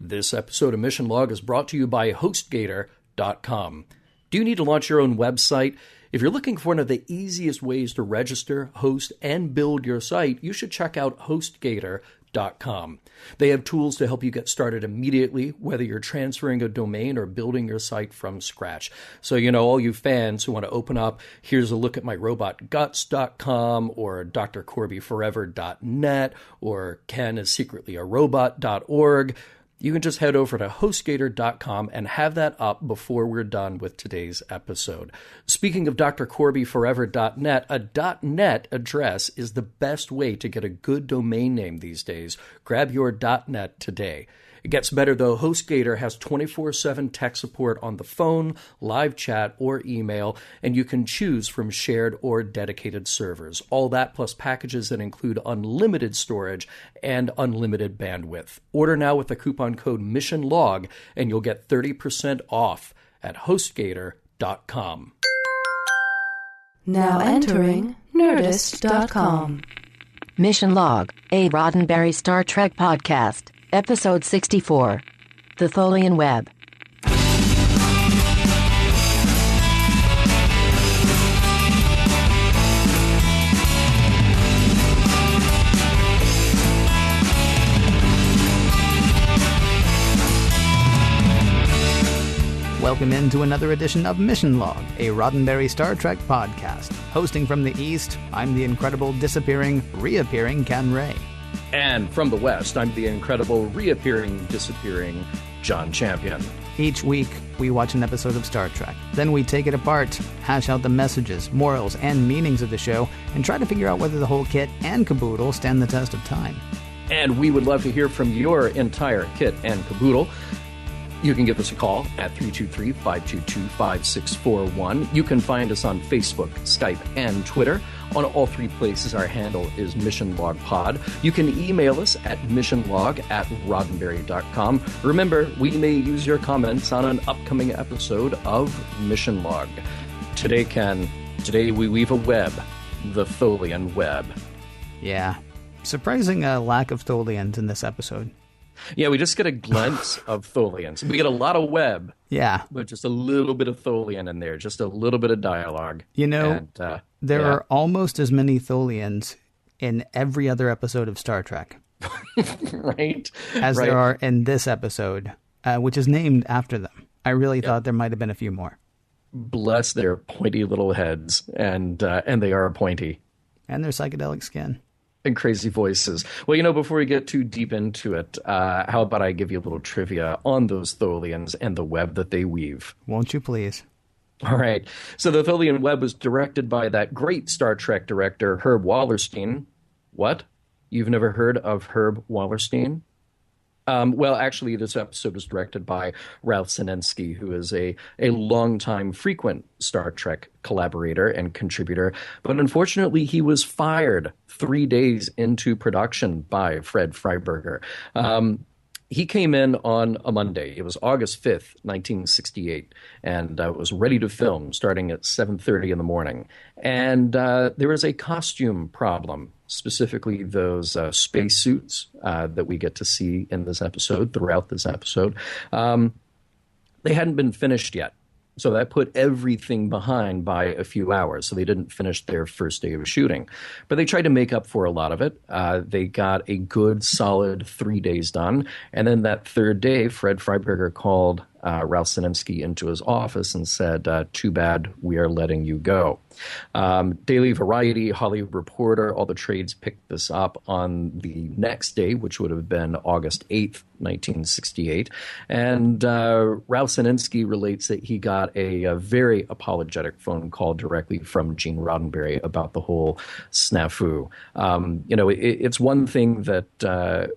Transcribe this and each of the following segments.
This episode of Mission Log is brought to you by HostGator.com. Do you need to launch your own website? If you're looking for one of the easiest ways to register, host, and build your site, you should check out HostGator.com. They have tools to help you get started immediately, whether you're transferring a domain or building your site from scratch. So, all you fans who want to open up, here's a look at my robotguts.com or drcorbyforever.net or Ken is secretly a robot.org. You can just head over to HostGator.com and have that up before we're done with today's episode. Speaking of drcorbyforever.net, a .net address is the best way to get a good domain name these days. Grab your .net today. It gets better, though. HostGator has 24/7 tech support on the phone, live chat, or email, and you can choose from shared or dedicated servers. All that plus packages that include unlimited storage and unlimited bandwidth. Order now with the coupon code MissionLog, and you'll get 30% off at HostGator.com. Now entering Nerdist.com. Mission Log, a Roddenberry Star Trek podcast. Episode 64, The Tholian Web. Welcome into another edition of Mission Log, a Roddenberry Star Trek podcast. Hosting from the East, I'm the incredible disappearing, reappearing Ken Ray. And from the West, I'm the incredible, reappearing, disappearing John Champion. Each week, we watch an episode of Star Trek. Then we take it apart, hash out the messages, morals, and meanings of the show, and try to figure out whether the whole kit and caboodle stand the test of time. And we would love to hear from your entire kit and caboodle. You can give us a call at 323-522-5641. You can find us on Facebook, Skype, and Twitter. On all three places, our handle is MissionLogPod. You can email us at missionlog@roddenberry.com. Remember, we may use your comments on an upcoming episode of Mission Log. Today, Ken, we weave a web, the Tholian Web. Yeah. Surprising lack of Tholians in this episode. Yeah, we just get a glimpse of Tholians. We get a lot of web. Yeah. But just a little bit of Tholian in there, just a little bit of dialogue. There are almost as many Tholians in every other episode of Star Trek. Right? As there are in this episode, which is named after them. I really thought there might have been a few more. Bless their pointy little heads, and they are pointy. And their psychedelic skin. And crazy voices. Well, before we get too deep into it, how about I give you a little trivia on those Tholians and the web that they weave? Won't you please? All right. So the Tholian Web was directed by that great Star Trek director, Herb Wallerstein. What? You've never heard of Herb Wallerstein? Well, actually, this episode was directed by Ralph Senensky, who is a longtime frequent Star Trek collaborator and contributor. But unfortunately, he was fired 3 days into production by Fred Freiberger. He came in on a Monday. It was August 5th, 1968, and was ready to film starting at 7:30 in the morning. And there was a costume problem, specifically those spacesuits that we get to see in this episode, throughout this episode. They hadn't been finished yet. So that put everything behind by a few hours. So they didn't finish their first day of shooting. But they tried to make up for a lot of it. They got a good, solid 3 days done. And then that third day, Fred Freiberger called Ralph Senensky into his office and said, too bad, we are letting you go. Daily Variety, Hollywood Reporter, all the trades picked this up on the next day, which would have been August 8th, 1968. And Ralph Senensky relates that he got a very apologetic phone call directly from Gene Roddenberry about the whole snafu. It's one thing that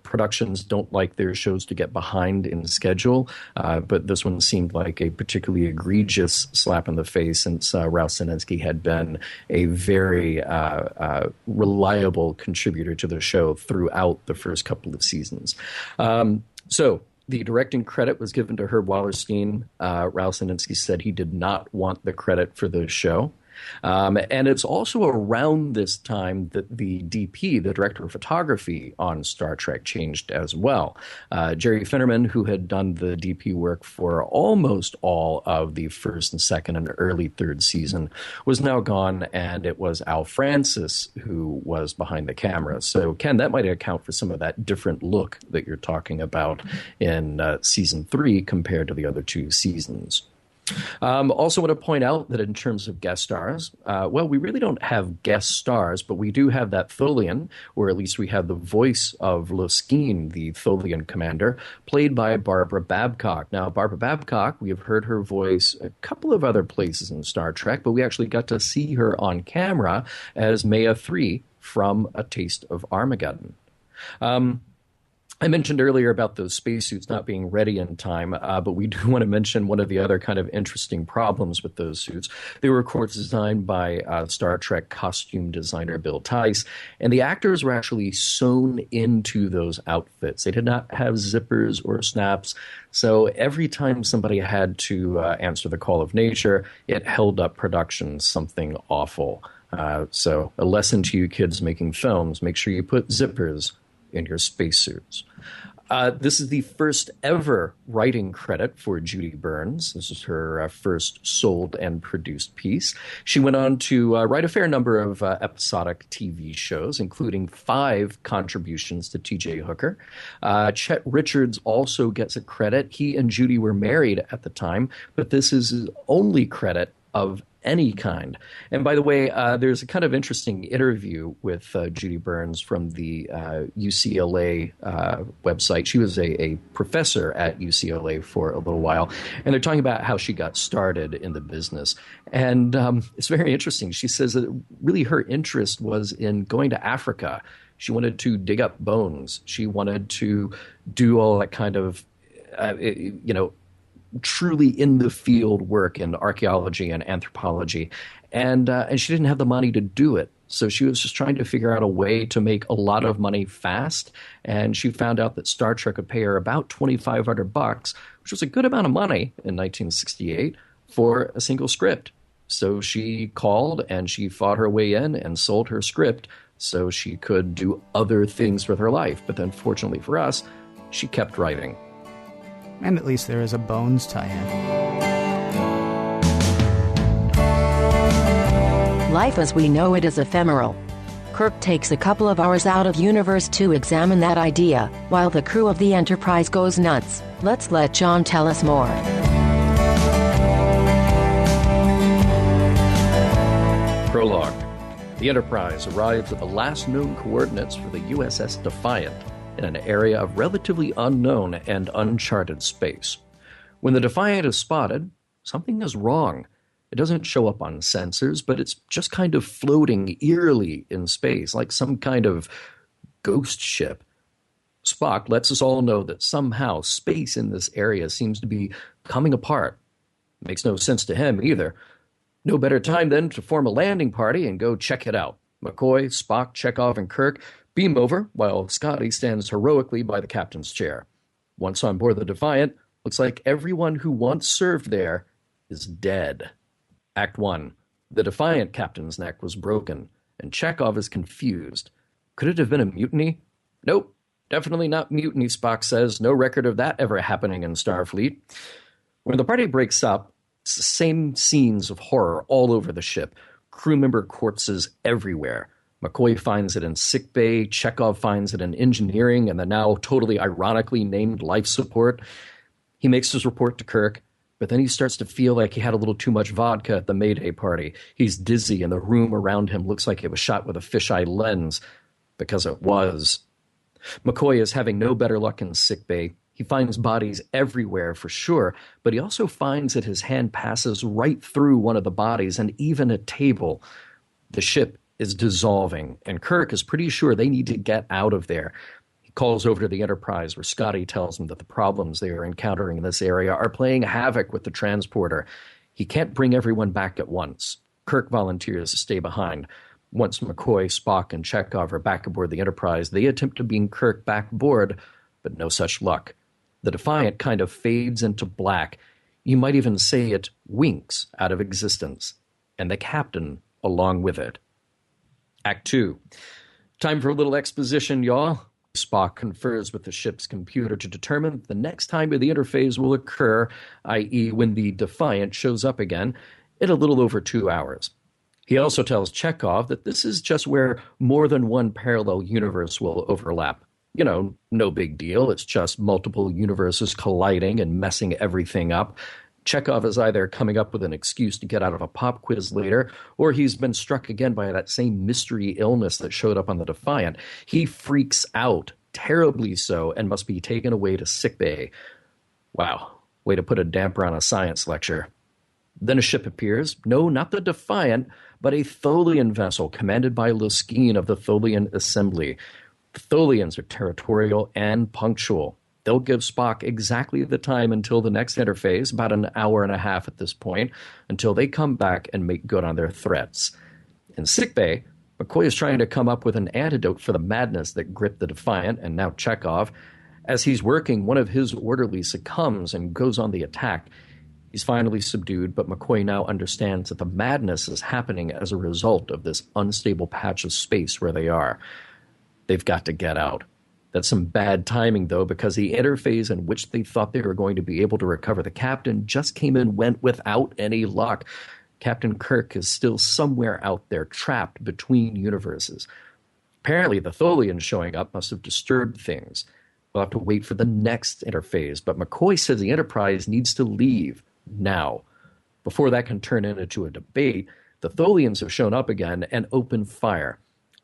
productions don't like their shows to get behind in schedule, but this one seemed like a particularly egregious slap in the face since Ralph Senensky had been a very reliable contributor to the show throughout the first couple of seasons. So the directing credit was given to Herb Wallerstein. Ralph Senensky said he did not want the credit for the show. And it's also around this time that the DP, the director of photography on Star Trek, changed as well. Jerry Finnerman, who had done the DP work for almost all of the first and second and early third season, was now gone, and it was Al Francis who was behind the camera. So, Ken, that might account for some of that different look that you're talking about in season 3 compared to the other 2 seasons. Also want to point out that in terms of guest stars, we really don't have guest stars, but we do have that Tholian, or at least we have the voice of Loskeen, the Tholian commander, played by Barbara Babcock. Now, Barbara Babcock, we have heard her voice a couple of other places in Star Trek, but we actually got to see her on camera as Maya 3 from A Taste of Armageddon. I mentioned earlier about those spacesuits not being ready in time, but we do want to mention one of the other kind of interesting problems with those suits. They were, of course, designed by Star Trek costume designer Bill Tice, and the actors were actually sewn into those outfits. They did not have zippers or snaps, so every time somebody had to answer the call of nature, it held up production something awful. So a lesson to you kids making films, make sure you put zippers in your spacesuits. This is the first ever writing credit for Judy Burns. This is her first sold and produced piece. She went on to write a fair number of episodic TV shows, including 5 contributions to T.J. Hooker. Chet Richards also gets a credit. He and Judy were married at the time, but this is his only credit of any kind. And by the way, there's a kind of interesting interview with Judy Burns from the UCLA website. She was a professor at UCLA for a little while, and they're talking about how she got started in the business. And it's very interesting. She says that really her interest was in going to Africa. She wanted to dig up bones. She wanted to do all that kind of, truly in the field work in archaeology and anthropology, and she didn't have the money to do it. So she was just trying to figure out a way to make a lot of money fast, and she found out that Star Trek could pay her about $2,500, which was a good amount of money in 1968 for a single script. So she called and she fought her way in and sold her script so she could do other things with her life. But then fortunately for us, she kept writing. And at least there is a Bones tie-in. Life as we know it is ephemeral. Kirk takes a couple of hours out of universe to examine that idea, while the crew of the Enterprise goes nuts. Let's let John tell us more. Prologue. The Enterprise arrives at the last known coordinates for the USS Defiant, in an area of relatively unknown and uncharted space. When the Defiant is spotted, something is wrong. It doesn't show up on sensors, but it's just kind of floating eerily in space, like some kind of ghost ship. Spock lets us all know that somehow space in this area seems to be coming apart. Makes no sense to him either. No better time then to form a landing party and go check it out. McCoy, Spock, Chekhov, and Kirk beam over, while Scotty stands heroically by the captain's chair. Once on board the Defiant, looks like everyone who once served there is dead. Act 1. The Defiant captain's neck was broken, and Chekhov is confused. Could it have been a mutiny? Nope, definitely not mutiny, Spock says. No record of that ever happening in Starfleet. When the party breaks up, it's the same scenes of horror all over the ship. Crew member corpses everywhere. McCoy finds it in sickbay, Chekhov finds it in engineering, and the now totally ironically named life support. He makes his report to Kirk, but then he starts to feel like he had a little too much vodka at the Mayday party. He's dizzy, and the room around him looks like it was shot with a fisheye lens, because it was. McCoy is having no better luck in sickbay. He finds bodies everywhere for sure, but he also finds that his hand passes right through one of the bodies and even a table. The ship is dissolving, and Kirk is pretty sure they need to get out of there. He calls over to the Enterprise, where Scotty tells him that the problems they are encountering in this area are playing havoc with the transporter. He can't bring everyone back at once. Kirk volunteers to stay behind. Once McCoy, Spock, and Chekhov are back aboard the Enterprise, they attempt to bring Kirk back aboard, but no such luck. The Defiant kind of fades into black. You might even say it winks out of existence. and the captain along with it. Act 2. Time for a little exposition, y'all. Spock confers with the ship's computer to determine the next time the interphase will occur, i.e. when the Defiant shows up again, in a little over 2 hours. He also tells Chekhov that this is just where more than one parallel universe will overlap. You know, no big deal. It's just multiple universes colliding and messing everything up. Chekhov is either coming up with an excuse to get out of a pop quiz later, or he's been struck again by that same mystery illness that showed up on the Defiant. He freaks out, terribly so, and must be taken away to sickbay. Wow, way to put a damper on a science lecture. Then a ship appears. No, not the Defiant, but a Tholian vessel commanded by Luskin of the Tholian Assembly. The Tholians are territorial and punctual. They'll give Spock exactly the time until the next interphase, about an hour and a half at this point, until they come back and make good on their threats. In sickbay, McCoy is trying to come up with an antidote for the madness that gripped the Defiant and now Chekhov. As he's working, one of his orderlies succumbs and goes on the attack. He's finally subdued, but McCoy now understands that the madness is happening as a result of this unstable patch of space where they are. They've got to get out. That's some bad timing, though, because the interphase in which they thought they were going to be able to recover the captain just came and went without any luck. Captain Kirk is still somewhere out there, trapped between universes. Apparently, the Tholians showing up must have disturbed things. We'll have to wait for the next interphase, but McCoy says the Enterprise needs to leave now. Before that can turn into a debate, the Tholians have shown up again and open fire.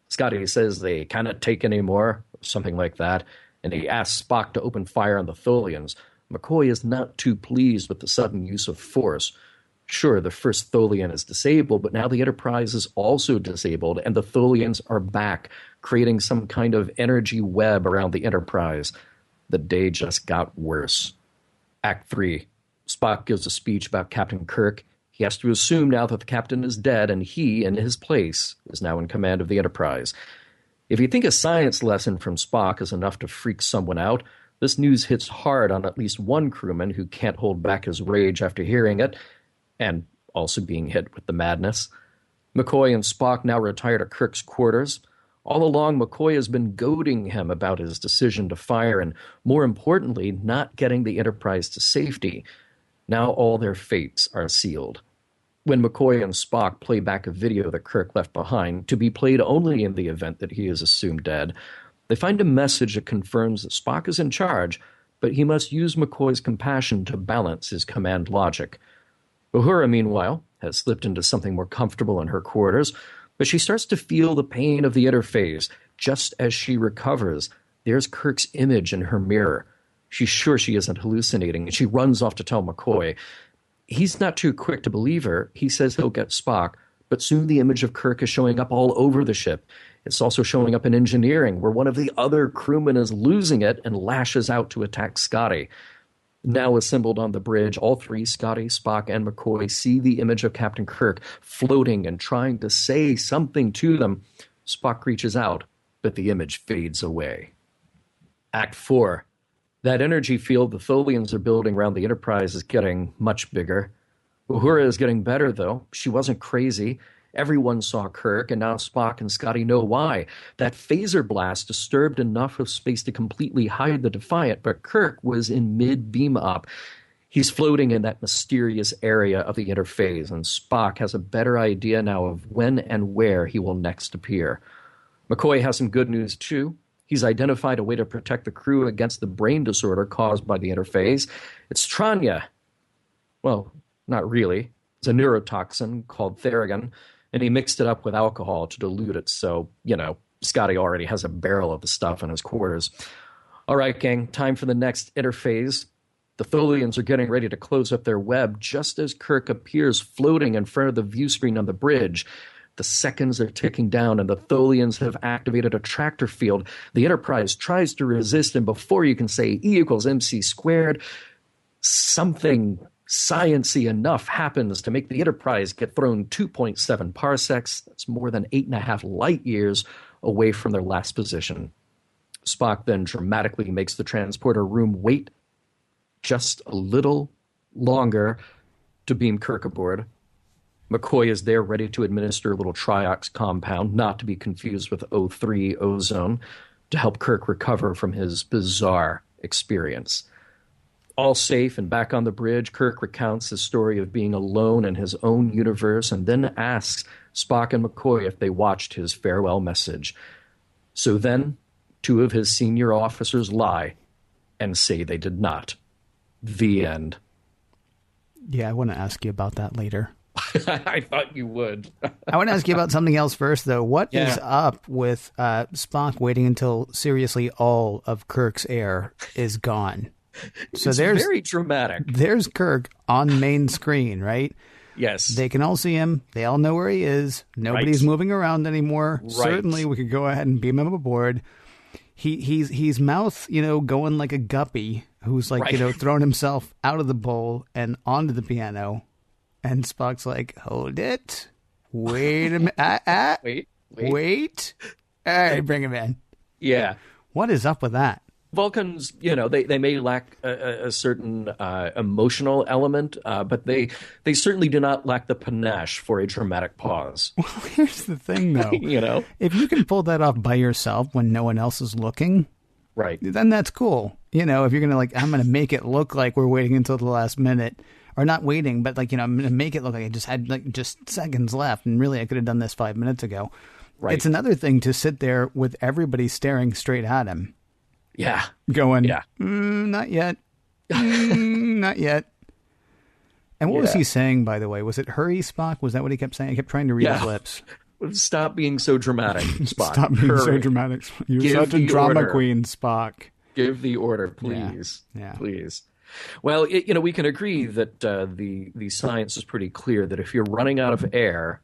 Scotty says they cannot take any more, something like that, and he asks Spock to open fire on the Tholians. McCoy is not too pleased with the sudden use of force. Sure, the first Tholian is disabled, but now the Enterprise is also disabled, and the Tholians are back, creating some kind of energy web around the Enterprise. The day just got worse. Act 3. Spock gives a speech about Captain Kirk. He has to assume now that the captain is dead, and he, in his place, is now in command of the Enterprise. If you think a science lesson from Spock is enough to freak someone out, this news hits hard on at least one crewman who can't hold back his rage after hearing it, and also being hit with the madness. McCoy and Spock now retire to Kirk's quarters. All along, McCoy has been goading him about his decision to fire and, more importantly, not getting the Enterprise to safety. Now all their fates are sealed. When McCoy and Spock play back a video that Kirk left behind, to be played only in the event that he is assumed dead, they find a message that confirms that Spock is in charge, but he must use McCoy's compassion to balance his command logic. Uhura, meanwhile, has slipped into something more comfortable in her quarters, but she starts to feel the pain of the interphase. Just as she recovers, there's Kirk's image in her mirror. She's sure she isn't hallucinating, and she runs off to tell McCoy. He's not too quick to believe her. He says he'll get Spock, but soon the image of Kirk is showing up all over the ship. It's also showing up in engineering, where one of the other crewmen is losing it and lashes out to attack Scotty. Now assembled on the bridge, all three, Scotty, Spock, and McCoy, see the image of Captain Kirk floating and trying to say something to them. Spock reaches out, but the image fades away. Act 4. That energy field the Tholians are building around the Enterprise is getting much bigger. Uhura is getting better, though. She wasn't crazy. Everyone saw Kirk, and now Spock and Scotty know why. That phaser blast disturbed enough of space to completely hide the Defiant, but Kirk was in mid-beam-up. He's floating in that mysterious area of the interphase, and Spock has a better idea now of when and where he will next appear. McCoy has some good news, too. He's identified a way to protect the crew against the brain disorder caused by the interphase. It's Tranya. Well, not really. It's a neurotoxin called Therigon, and he mixed it up with alcohol to dilute it, so, Scotty already has a barrel of the stuff in his quarters. All right, gang, time for the next interphase. The Tholians are getting ready to close up their web just as Kirk appears floating in front of the view screen on the bridge. The seconds are ticking down, and the Tholians have activated a tractor field. The Enterprise tries to resist, and before you can say E equals MC squared, something science-y enough happens to make the Enterprise get thrown 2.7 parsecs. That's more than 8.5 light years away from their last position. Spock then dramatically makes the transporter room wait just a little longer to beam Kirk aboard. McCoy is there ready to administer a little triox compound, not to be confused with O3 ozone, to help Kirk recover from his bizarre experience. All safe and back on the bridge, Kirk recounts his story of being alone in his own universe and then asks Spock and McCoy if they watched his farewell message. So then, two of his senior officers lie and say they did not. The end. Yeah, I want to ask you about that later. I thought you would. I want to ask you about something else first, though. What is up with Spock waiting until seriously all of Kirk's air is gone? So it's very dramatic. There's Kirk on main screen, right? Yes. They can all see him. They all know where he is. Nobody's moving around anymore. Right. Certainly, we could go ahead and beam him aboard. He's mouth, going like a guppy who's like, throwing himself out of the bowl and onto the piano. And Spock's like, hold it. Wait a minute. Wait. All right, bring him in. Yeah. What is up with that? Vulcans, they may lack a certain emotional element, but they certainly do not lack the panache for a dramatic pause. Well, here's the thing, though. If you can pull that off by yourself when no one else is looking, right, then that's cool. If you're going to, I'm going to make it look like we're waiting until the last minute. Or not waiting, but I'm going to make it look like I just had just seconds left. And really, I could have done this 5 minutes ago. Right. It's another thing to sit there with everybody staring straight at him. Yeah. Going, not yet. Not yet. And what was he saying, by the way? Was it hurry, Spock? Was that what he kept saying? I kept trying to read his lips. Stop being so dramatic, Spock. Stop being so dramatic. You're such a drama queen, Spock. Give the order, please. Yeah. Please. Well, we can agree that the science is pretty clear that if you're running out of air,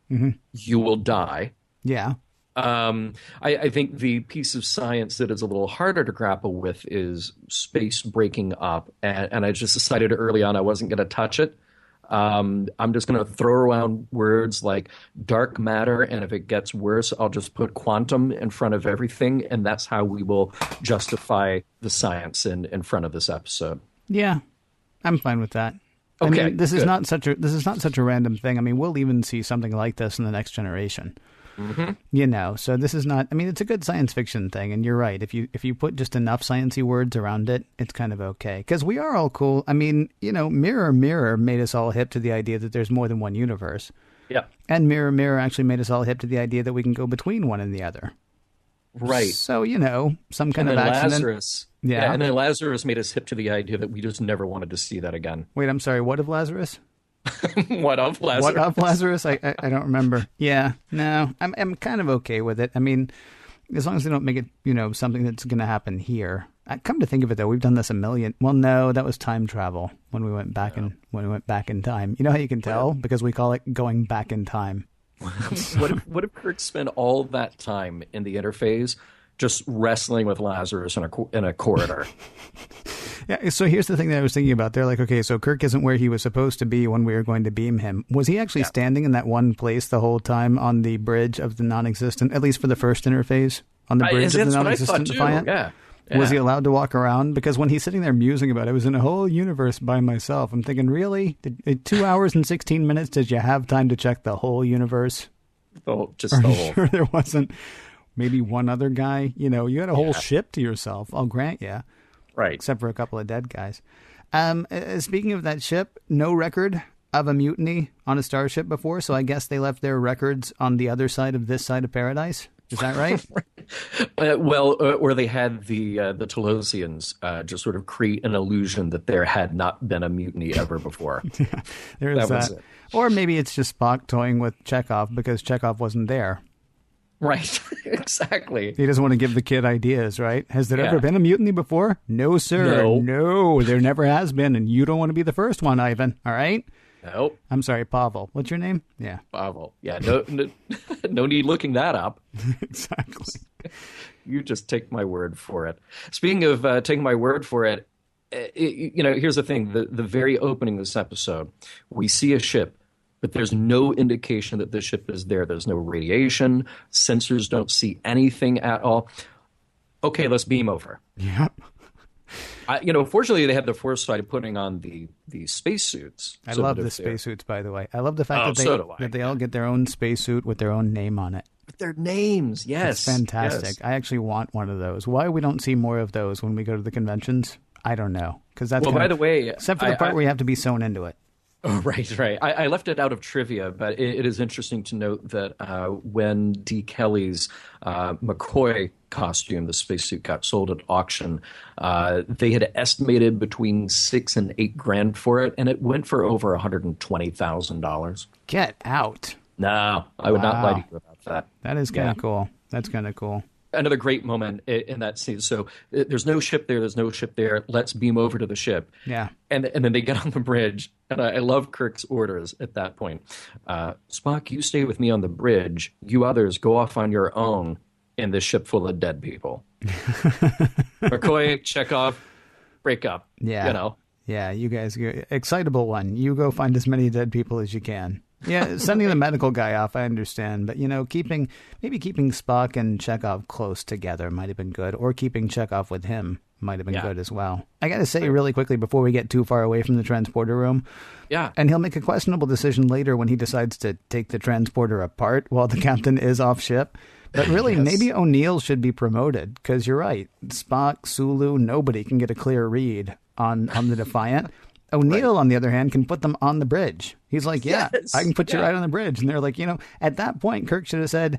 you will die. Yeah. I think the piece of science that is a little harder to grapple with is space breaking up. And I just decided early on I wasn't going to touch it. I'm just going to throw around words like dark matter, and if it gets worse, I'll just put quantum in front of everything, and that's how we will justify the science in front of this episode. Yeah, I'm fine with that. Okay, I mean, this is not such a random thing. I mean, we'll even see something like this in the next generation. Mm-hmm. So this is not. I mean, it's a good science fiction thing, and you're right. If you put just enough sciencey words around it, it's kind of okay. Because we are all cool. I mean, Mirror Mirror made us all hip to the idea that there's more than one universe. Yeah, and Mirror Mirror actually made us all hip to the idea that we can go between one and the other. Right. So, some kind of accident. Lazarus. Yeah, and then Lazarus made us hip to the idea that we just never wanted to see that again. Wait, I'm sorry. What of Lazarus? What of Lazarus? What of Lazarus? I don't remember. Yeah, no, I'm kind of okay with it. I mean, as long as they don't make it, something that's going to happen here. Come to think of it, though, we've done this a million. Well, no, that was time travel when we went back in time. You know how you can tell? Because we call it going back in time. What if Kirk spent all that time in the interface just wrestling with Lazarus in a corridor? Yeah, so here's the thing that I was thinking about. They're like, okay, so Kirk isn't where he was supposed to be when we were going to beam him. Was he actually standing in that one place the whole time on the bridge of the non-existent, at least for the first interface, on the bridge of the non-existent Defiant? Yeah. Was he allowed to walk around? Because when he's sitting there musing about it, I was in a whole universe by myself. I'm thinking, really? 2 hours and 16 minutes, did you have time to check the whole universe? Just the whole. Sure there wasn't maybe one other guy? You had a whole ship to yourself. I'll grant you. Right. Except for a couple of dead guys. Speaking of that ship, no record of a mutiny on a starship before, so I guess they left their records on the other side of this side of paradise. Is that right? Or they had the Tholians just sort of create an illusion that there had not been a mutiny ever before. Yeah, there is that. Or maybe it's just Spock toying with Chekhov because Chekhov wasn't there. Right, exactly. He doesn't want to give the kid ideas, right? Has there ever been a mutiny before? No, sir. No, there never has been, and you don't want to be the first one, Ivan, all right? Nope. I'm sorry, Pavel. What's your name? Yeah. Pavel. Yeah, no need looking that up. Exactly. You just take my word for it. Speaking of taking my word for it, here's the thing. The very opening of this episode, we see a ship, but there's no indication that the ship is there. There's no radiation. Sensors don't see anything at all. Okay, let's beam over. Yep. Fortunately, they had the foresight of putting on the spacesuits. I love the spacesuits, by the way. I love the fact that they all get their own spacesuit with their own name on it. With their names, yes. It's fantastic. Yes. I actually want one of those. Why we don't see more of those when we go to the conventions, I don't know. Because that's by the way, except for the part where you have to be sewn into it. Oh, right. I left it out of trivia, but it is interesting to note that when D. Kelley's McCoy costume, the spacesuit, got sold at auction, they had estimated between $6,000 and $8,000 for it, and it went for over $120,000. Get out! No, I would not lie to you about that. That is kind of cool. That's kind of cool. Another great moment in that scene. So there's no ship there. There's no ship there. Let's beam over to the ship. Yeah. And then they get on the bridge. And I love Kirk's orders at that point. Spock, you stay with me on the bridge. You others go off on your own in this ship full of dead people. McCoy, Chekhov, break up. Yeah. Yeah, you guys, excitable one. You go find as many dead people as you can. Yeah, sending the medical guy off, I understand. But, keeping Spock and Chekhov close together might have been good. Or keeping Chekhov with him might have been good as well. I got to say really quickly before we get too far away from the transporter room. Yeah. And he'll make a questionable decision later when he decides to take the transporter apart while the captain is off ship. But really, maybe O'Neill should be promoted. Because you're right. Spock, Sulu, nobody can get a clear read on the Defiant. O'Neill, on the other hand, can put them on the bridge. He's like, I can put you right on the bridge. And they're like, at that point, Kirk should have said,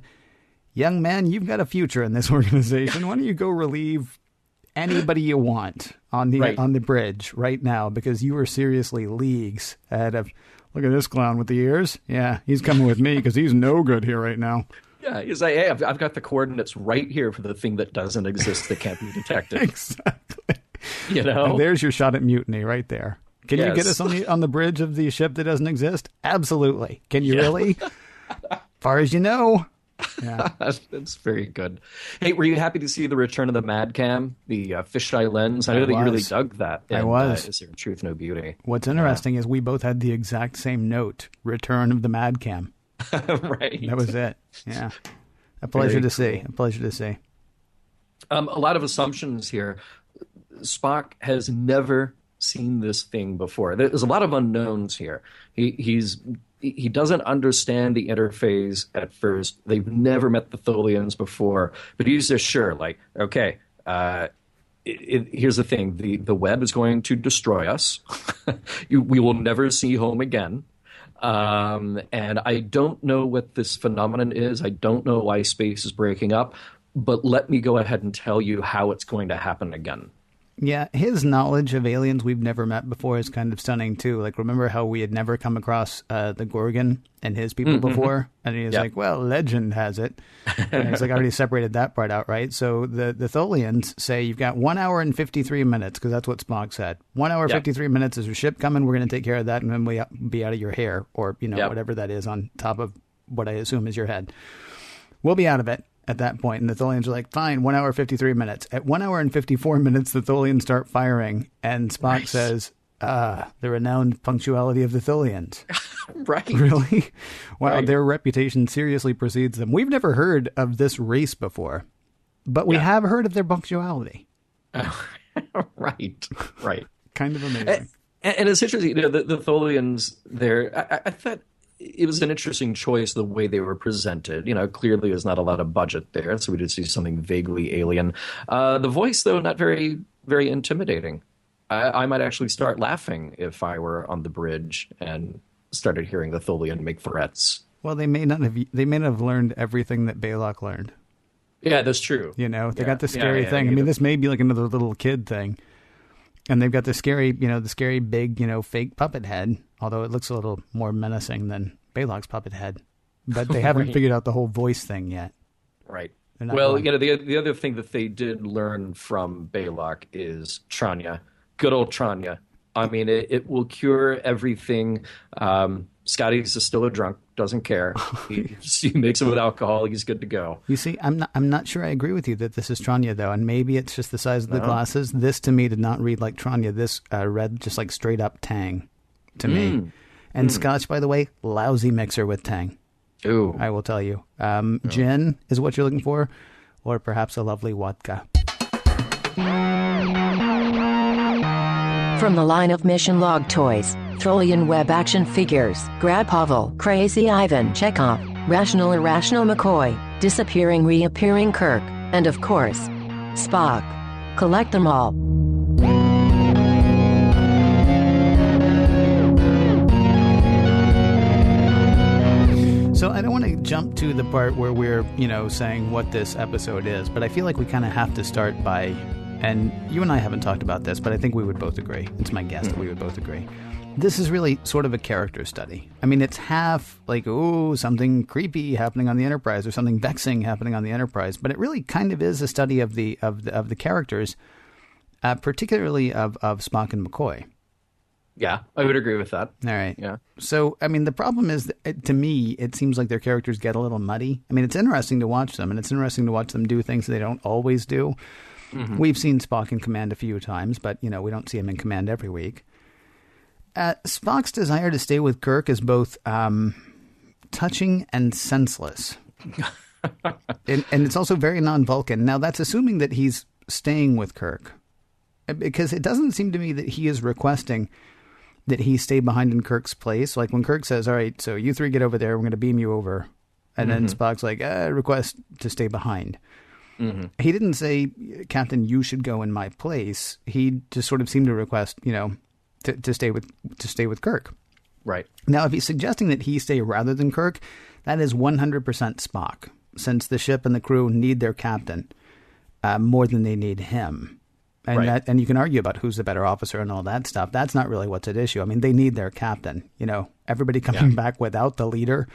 young man, you've got a future in this organization. Why don't you go relieve anybody you want on the bridge right now? Because you are seriously leagues ahead of, look at this clown with the ears. Yeah, he's coming with me because he's no good here right now. Yeah, he's like, hey, I've got the coordinates right here for the thing that doesn't exist that can't be detected. Exactly. And there's your shot at mutiny right there. Can you get us on the bridge of the ship that doesn't exist? Absolutely. Can you really? Far as you know. Yeah. That's very good. Hey, were you happy to see the return of the Mad Cam, the fisheye lens? I know that you really dug that. I was. Is There Truth, No Beauty? What's interesting is we both had the exact same note, return of the Mad Cam. Right. That was it. Yeah. A pleasure to see. A pleasure to see. A lot of assumptions here. Spock has never seen this thing before. There's a lot of unknowns here. He doesn't understand the interface at first. They've never met the Tholians before, but he's just sure, like, okay, here's the thing: the web is going to destroy us. We will never see home again. And I don't know what this phenomenon is. I don't know why space is breaking up, but let me go ahead and tell you how it's going to happen again. Yeah, his knowledge of aliens we've never met before is kind of stunning, too. Like, remember how we had never come across the Gorgon and his people before? And he's like, well, legend has it. And he's like, I already separated that part out, right? So the Tholians say you've got 1 hour and 53 minutes, because that's what Spock said. 1 hour, 53 minutes is your ship coming. We're going to take care of that, and then we'll be out of your hair, or, whatever that is on top of what I assume is your head. We'll be out of it at that point. And the Tholians are like, fine, 1 hour, 53 minutes. At 1 hour and 54 minutes, the Tholians start firing. And Spock says, the renowned punctuality of the Tholians. Right. Really? Wow, their reputation seriously precedes them. We've never heard of this race before, but we have heard of their punctuality. Right. Kind of amazing. And it's interesting, the Tholians there, I thought it was an interesting choice the way they were presented. Clearly there's not a lot of budget there, so we did see something vaguely alien. The voice, though, not very, very intimidating. I might actually start laughing if I were on the bridge and started hearing the Tholian make threats. Well, they may not have learned everything that Baylock learned. Yeah, that's true. They got the scary thing. I mean, this may be like another little kid thing. And they've got the scary big, fake puppet head, although it looks a little more menacing than Baylock's puppet head. But they haven't figured out the whole voice thing yet. Right. Well, the other thing that they did learn from Baylock is Tranya. Good old Tranya. I mean, it will cure everything. Scotty's still a drunk, doesn't care. He makes it with alcohol. He's good to go. You see, I'm not sure I agree with you that this is Tranya, though, and maybe it's just the size of the glasses. This, to me, did not read like Tranya. This read just like straight up Tang to me. And Scotch, by the way, lousy mixer with Tang. Ooh. I will tell you. Gin is what you're looking for, or perhaps a lovely vodka. From the line of mission log toys, Tholian Web action figures, Grad Pavel, Crazy Ivan, Chekhov, Rational Irrational McCoy, Disappearing Reappearing Kirk, and of course, Spock. Collect them all. So I don't want to jump to the part where we're, saying what this episode is, but I feel like we kind of have to start by, and you and I haven't talked about this, but I think we would both agree. It's my guess that we would both agree. This is really sort of a character study. I mean, it's half like, ooh, something creepy happening on the Enterprise or something vexing happening on the Enterprise, but it really kind of is a study of the characters, particularly of Spock and McCoy. Yeah, I would agree with that. All right. Yeah. So, I mean, the problem is, to me, it seems like their characters get a little muddy. I mean, it's interesting to watch them, and it's interesting to watch them do things they don't always do. Mm-hmm. We've seen Spock in command a few times, but, we don't see him in command every week. Spock's desire to stay with Kirk is both touching and senseless. and it's also very non-Vulcan. Now, that's assuming that he's staying with Kirk, because it doesn't seem to me that he is requesting that he stay behind in Kirk's place. Like when Kirk says, all right, so you three get over there, we're going to beam you over. And then Spock's like, request to stay behind. Mm-hmm. He didn't say, Captain, you should go in my place. He just sort of seemed to request, to stay with Kirk. Right. Now, if he's suggesting that he stay rather than Kirk, that is 100% Spock, since the ship and the crew need their captain more than they need him. And right. And you can argue about who's the better officer and all that stuff. That's not really what's at issue. I mean, they need their captain. Everybody coming back without the leader,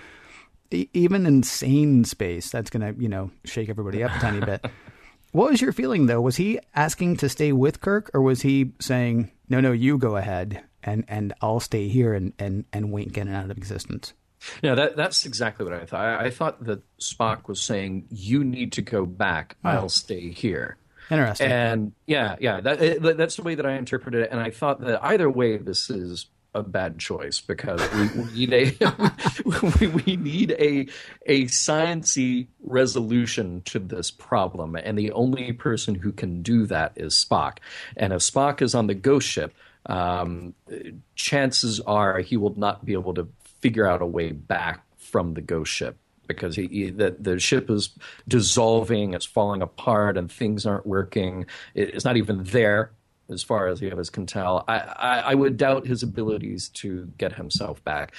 even in sane space, that's going to, shake everybody up a tiny bit. What was your feeling, though? Was he asking to stay with Kirk, or was he saying, no, you go ahead and I'll stay here and wink in and out of existence? Yeah, that's exactly what I thought. I thought that Spock was saying, you need to go back. Oh. I'll stay here. Interesting. And that's the way that I interpreted it. And I thought that either way, this is a bad choice, because we need we need a sciencey resolution to this problem, and the only person who can do that is Spock. And if Spock is on the ghost ship, chances are he will not be able to figure out a way back from the ghost ship, because the ship is dissolving, it's falling apart, and things aren't working. It's not even there, as far as the others can tell. I would doubt his abilities to get himself back.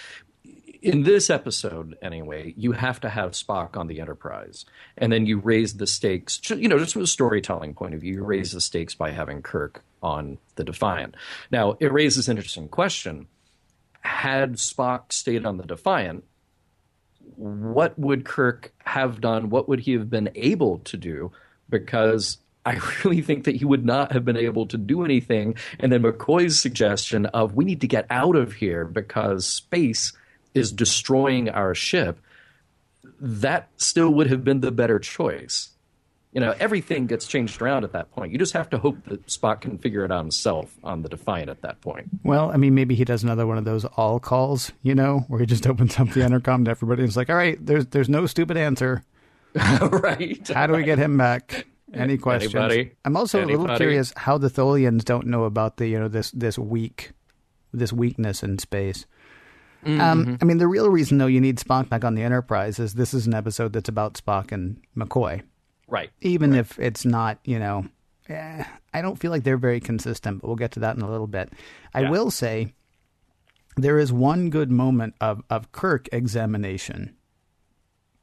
In this episode, anyway, you have to have Spock on the Enterprise, and then you raise the stakes. Just from a storytelling point of view, you raise the stakes by having Kirk on the Defiant. Now, it raises an interesting question. Had Spock stayed on the Defiant, what would Kirk have done? What would he have been able to do? Because I really think that he would not have been able to do anything. And then McCoy's suggestion of, we need to get out of here because space is destroying our ship, that still would have been the better choice. Everything gets changed around at that point. You just have to hope that Spock can figure it out himself on the Defiant at that point. Well, I mean, maybe he does another one of those all calls, where he just opens up the intercom to everybody and it's like, all right, there's no stupid answer. Right. How do we get him back? Any questions? Anybody? I'm also a little curious how the Tholians don't know about the, this weakness in space. Mm-hmm. I mean, the real reason, though, you need Spock back on the Enterprise is this is an episode that's about Spock and McCoy. Right. Even if it's not, I don't feel like they're very consistent, but we'll get to that in a little bit. I will say there is one good moment of Kirk examination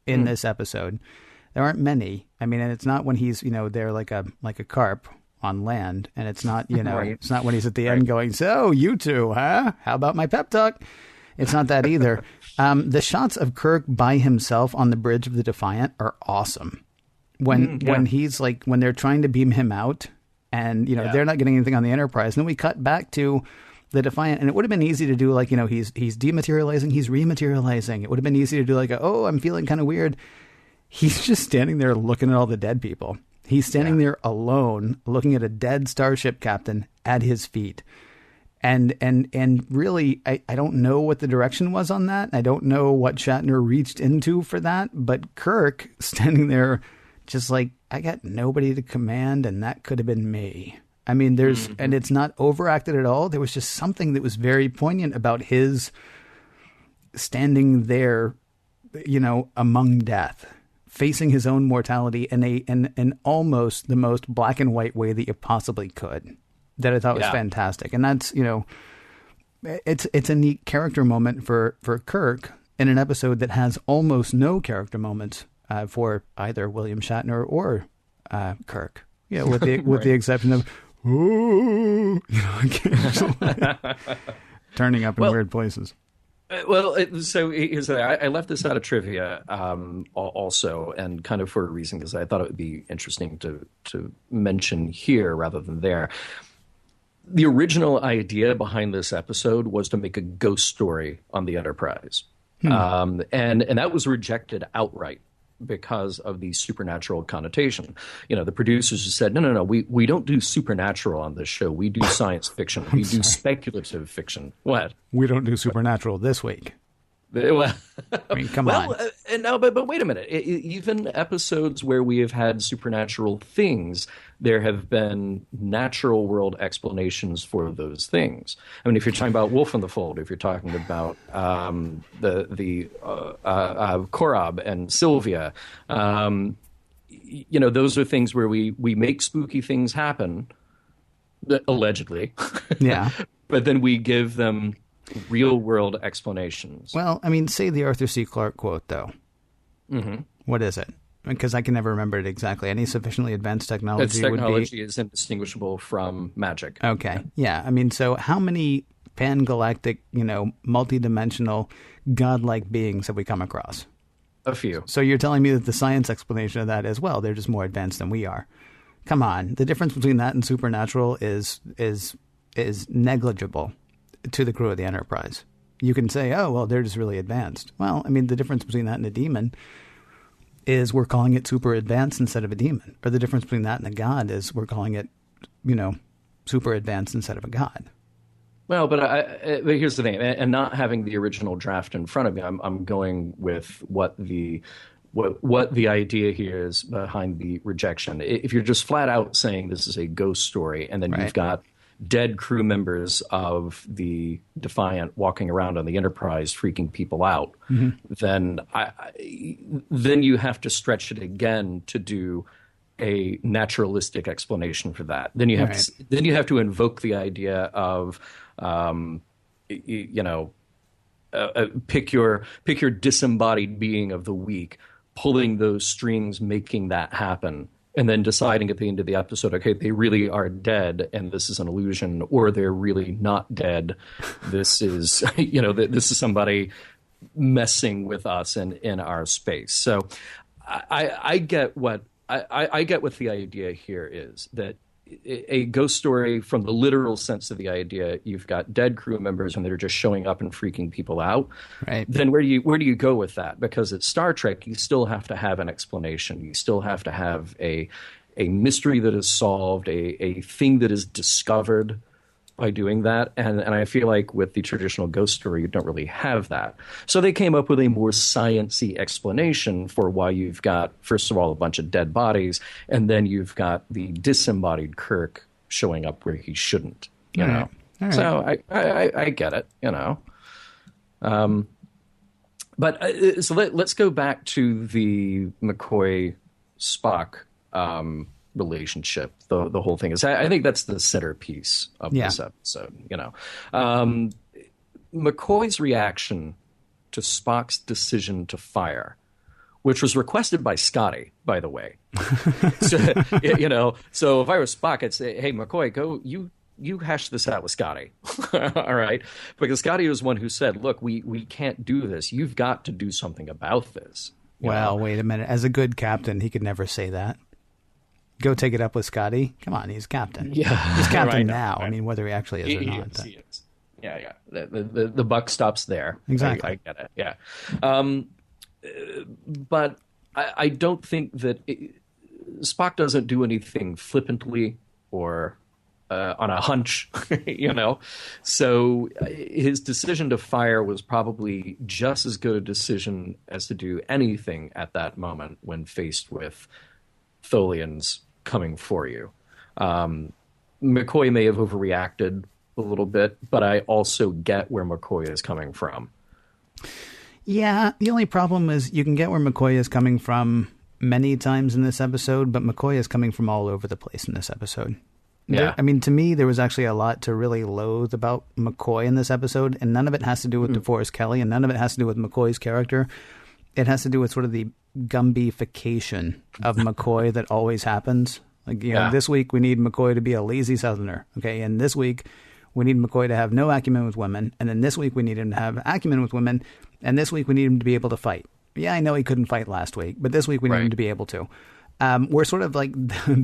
in this episode. There aren't many. I mean, and it's not when he's, there like a carp on land, and it's not, right. It's not when he's at the end going, so you two, huh? How about my pep talk? It's not that either. The shots of Kirk by himself on the bridge of the Defiant are awesome. When he's like, when they're trying to beam him out and, they're not getting anything on the Enterprise. And then we cut back to the Defiant, and it would have been easy to do like, he's dematerializing, he's rematerializing. It would have been easy to do like, I'm feeling kind of weird. He's just standing there looking at all the dead people. He's standing there alone, looking at a dead starship captain at his feet. And really, I don't know what the direction was on that. I don't know what Shatner reached into for that. But Kirk standing there just like, I got nobody to command, and that could have been me. I mean, and it's not overacted at all. There was just something that was very poignant about his standing there, among death, facing his own mortality in almost the most black and white way that you possibly could, that I thought was fantastic. And that's, it's a neat character moment for Kirk in an episode that has almost no character moments for either William Shatner or Kirk. With the exception of turning up in weird places. So here's the thing. I left this out of trivia also, and kind of for a reason, because I thought it would be interesting to mention here rather than there. The original idea behind this episode was to make a ghost story on the Enterprise. And that was rejected outright because of the supernatural connotation. The producers just said, no, we don't do supernatural on this show. We do science fiction. We do speculative fiction. What? We don't do supernatural this week. Well, I mean, come on. But wait a minute. Even episodes where we have had supernatural things, there have been natural world explanations for those things. I mean, if you're talking about Wolf in the Fold, if you're talking about the Korob and Sylvia, those are things where we make spooky things happen, allegedly. Yeah. But then we give them real world explanations. Well, I mean, say the Arthur C. Clarke quote, though. Mm-hmm. What is it? Because I can never remember it exactly. Any sufficiently advanced technology is indistinguishable from magic. Okay. Yeah. I mean, so how many pan-galactic, multi-dimensional, godlike beings have we come across? A few. So you're telling me that the science explanation of that as well, they're just more advanced than we are. Come on. The difference between that and supernatural is negligible to the crew of the Enterprise. You can say, oh, well, they're just really advanced. Well, I mean, the difference between that and a demon is we're calling it super advanced instead of a demon. Or the difference between that and a god is we're calling it, super advanced instead of a god. Well, but here's the thing, and not having the original draft in front of me, I'm going with what the idea here is behind the rejection. If you're just flat out saying this is a ghost story, and then you've got dead crew members of the Defiant walking around on the Enterprise freaking people out, then you have to stretch it again to do a naturalistic explanation for that. Then you have to invoke the idea of pick your disembodied being of the week, pulling those strings, making that happen. And then deciding at the end of the episode, okay, they really are dead, and this is an illusion, or they're really not dead. This is, this is somebody messing with us in our space. So, I get what the idea here is, that a ghost story, from the literal sense of the idea, you've got dead crew members and they're just showing up and freaking people out. Right. Then where do you go with that? Because it's Star Trek, you still have to have an explanation. You still have to have a mystery that is solved, a thing that is discovered by doing that. And I feel like with the traditional ghost story, you don't really have that. So they came up with a more science-y explanation for why you've got, first of all, a bunch of dead bodies, and then you've got the disembodied Kirk showing up where he shouldn't, you know. All right. So I get it, But so let's go back to the McCoy-Spock relationship. The whole thing is, I think that's the centerpiece of this episode. McCoy's reaction to Spock's decision to fire, which was requested by Scotty, by the way. So if I was Spock, I'd say, "Hey, McCoy, go you hash this out with Scotty." All right, because Scotty was one who said, "Look, we can't do this. You've got to do something about this." Well, wait a minute. As a good captain, he could never say that. Go take it up with Scotty. Come on, he's captain. Yeah, he's captain now. Right. I mean, whether he actually is or not. He is. Yeah. The buck stops there. Exactly. I get it. Yeah. But I don't think that Spock doesn't do anything flippantly or on a hunch, So his decision to fire was probably just as good a decision as to do anything at that moment when faced with Tholians coming for you. McCoy may have overreacted a little bit, but I also get where McCoy is coming from. Yeah, the only problem is you can get where McCoy is coming from many times in this episode, but McCoy is coming from all over the place in this episode. Yeah. I mean, to me, there was actually a lot to really loathe about McCoy in this episode, and none of it has to do with DeForest Kelley, and none of it has to do with McCoy's character. It has to do with sort of the Gumby-fication of McCoy that always happens. Like, you know, this week we need McCoy to be a lazy Southerner, okay? And this week we need McCoy to have no acumen with women, and then this week we need him to have acumen with women, and this week we need him to be able to fight. Yeah, I know he couldn't fight last week, but this week we need him to be able to. We're sort of like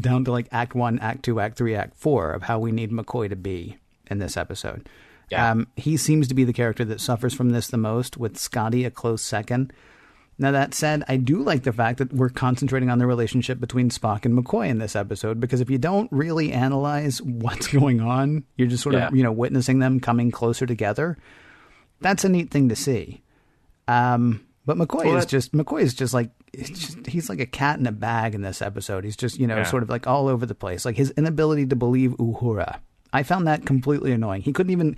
down to like Act 1, Act 2, Act 3, Act 4 of how we need McCoy to be in this episode. Yeah. He seems to be the character that suffers from this the most, with Scotty a close second. Now, that said, I do like the fact that we're concentrating on the relationship between Spock and McCoy in this episode, because if you don't really analyze what's going on, you're just sort of, witnessing them coming closer together. That's a neat thing to see. But McCoy is just like, he's like a cat in a bag in this episode. He's just, sort of like all over the place. Like his inability to believe Uhura. I found that completely annoying. He couldn't even,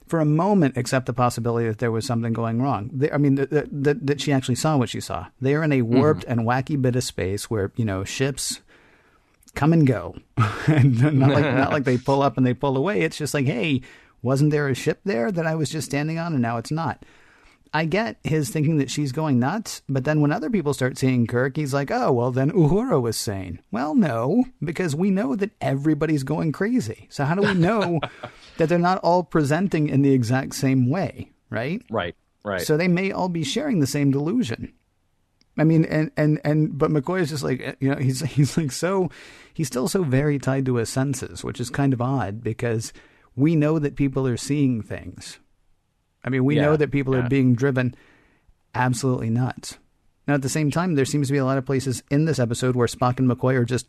for a moment, accept the possibility that there was something going wrong. That she actually saw what she saw. They are in a warped and wacky bit of space where, ships come and go. And not like they pull up and they pull away. It's just like, hey, wasn't there a ship there that I was just standing on and now it's not? I get his thinking that she's going nuts, but then when other people start seeing Kirk, he's like, oh, well, then Uhura was sane. Well, no, because we know that everybody's going crazy. So how do we know that they're not all presenting in the exact same way, right? Right. So they may all be sharing the same delusion. I mean, but McCoy is just like, he's like he's still so very tied to his senses, which is kind of odd because we know that people are seeing things. I mean, we know that people are being driven absolutely nuts. Now, at the same time, there seems to be a lot of places in this episode where Spock and McCoy are just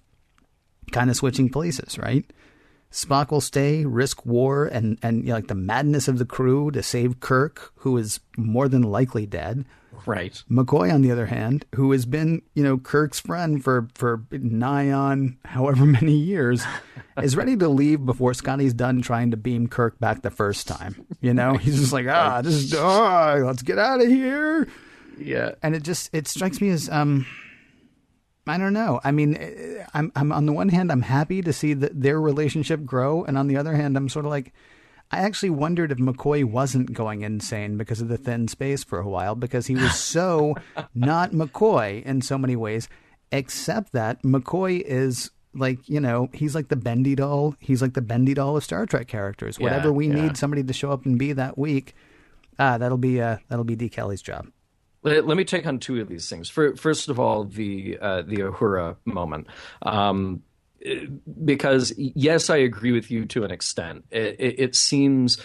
kind of switching places, right? Spock will stay, risk war, and like the madness of the crew to save Kirk, who is more than likely dead. Right. McCoy, on the other hand, who has been, Kirk's friend for nigh on however many years, is ready to leave before Scotty's done trying to beam Kirk back the first time. He's just like, let's get out of here. Yeah. And it strikes me as, I don't know. I mean, I'm on the one hand, I'm happy to see that their relationship grow. And on the other hand, I'm sort of like, I actually wondered if McCoy wasn't going insane because of the thin space for a while, because he was so not McCoy in so many ways, except that McCoy is like, he's like the bendy doll. He's like the bendy doll of Star Trek characters. Whatever we need somebody to show up and be that week, that'll be D. Kelley's job. Let me take on two of these things. First of all, the Uhura moment. Because, yes, I agree with you to an extent. It seems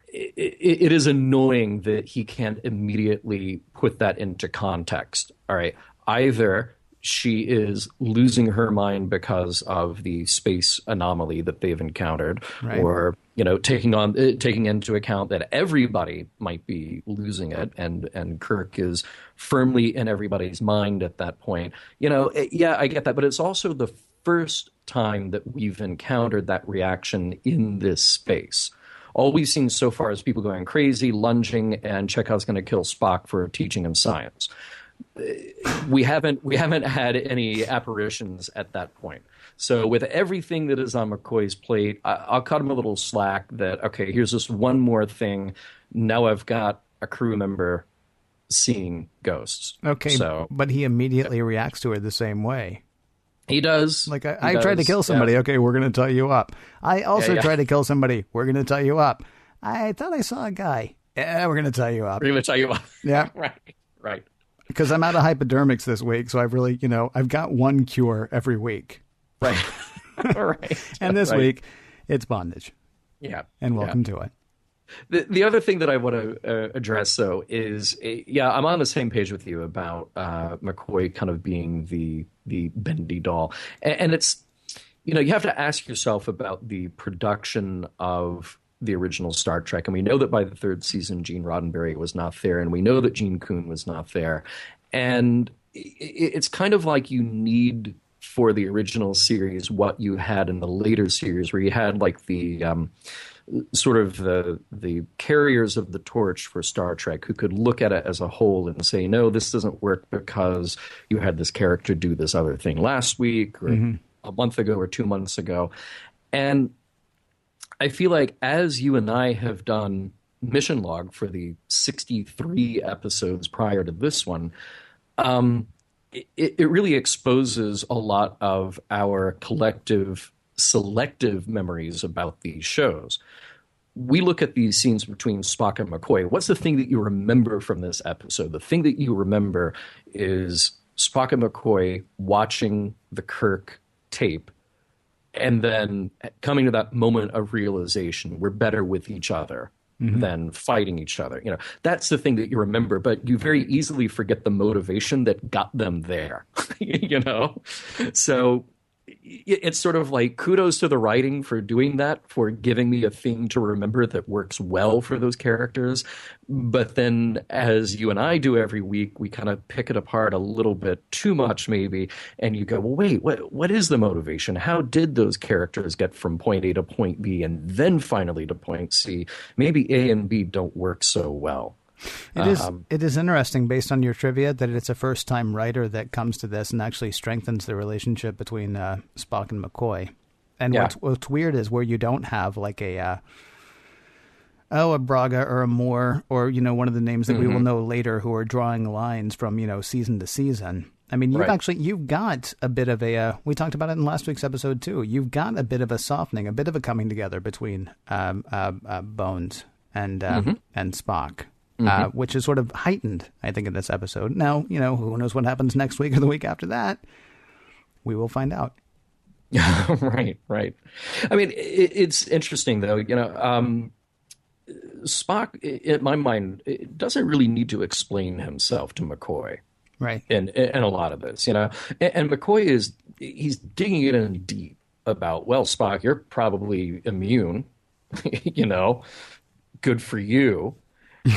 it is annoying that he can't immediately put that into context. All right. Either she is losing her mind because of the space anomaly that they've encountered, right, or taking into account that everybody might be losing it, and Kirk is firmly in everybody's mind at that point. Yeah, I get that, but it's also the first time that we've encountered that reaction in this space. All we've seen so far is people going crazy, lunging, and Chekhov's going to kill Spock for teaching him science. We haven't had any apparitions at that point. So with everything that is on McCoy's plate, I'll cut him a little slack that, okay, here's this one more thing. Now I've got a crew member seeing ghosts. Okay, but he immediately reacts to it the same way. He does. Like, I tried to kill somebody. Yeah. Okay, we're going to tie you up. I also tried to kill somebody. We're going to tie you up. I thought I saw a guy. Yeah, we're going to tie you up. We're going to tie you up. Yeah. Right. Because I'm out of hypodermics this week, so I've really, I've got one cure every week. Right. Right. And this week, it's bondage. Yeah. And welcome to it. The other thing that I want to address, though, is, I'm on the same page with you about McCoy kind of being the bendy doll. And it's, you have to ask yourself about the production of the original Star Trek. And we know that by the third season, Gene Roddenberry was not there. And we know that Gene Kuhn was not there. And it's kind of like you need for the original series what you had in the later series, where you had like the sort of the carriers of the torch for Star Trek who could look at it as a whole and say, no, this doesn't work because you had this character do this other thing last week or a month ago or 2 months ago. And I feel like as you and I have done mission log for the 63 episodes prior to this one, it really exposes a lot of our collective selective memories about these shows. We look at these scenes between Spock and McCoy. What's the thing that you remember from this episode? The thing that you remember is Spock and McCoy watching the Kirk tape and then coming to that moment of realization, we're better with each other than fighting each other. You know, that's the thing that you remember, but you very easily forget the motivation that got them there, you know? So it's sort of like kudos to the writing for doing that, for giving me a thing to remember that works well for those characters. But then as you and I do every week, we kind of pick it apart a little bit too much maybe. And you go, well, wait, what is the motivation? How did those characters get from point A to point B and then finally to point C? Maybe A and B don't work so well. It is interesting, based on your trivia, that it's a first-time writer that comes to this and actually strengthens the relationship between Spock and McCoy. And what's weird is where you don't have like a Braga or a Moore or, you know, one of the names that we will know later who are drawing lines from, you know, season to season. I mean, you've got a bit of a, we talked about it in last week's episode too. You've got a bit of a softening, a bit of a coming together between Bones and Spock. Which is sort of heightened, I think, in this episode. Now, you know, who knows what happens next week or the week after that? We will find out. Right. I mean, it's interesting, though. You know, Spock, in my mind, doesn't really need to explain himself to McCoy. Right. In a lot of this, you know. And McCoy he's digging it in deep about, well, Spock, you're probably immune, you know, good for you.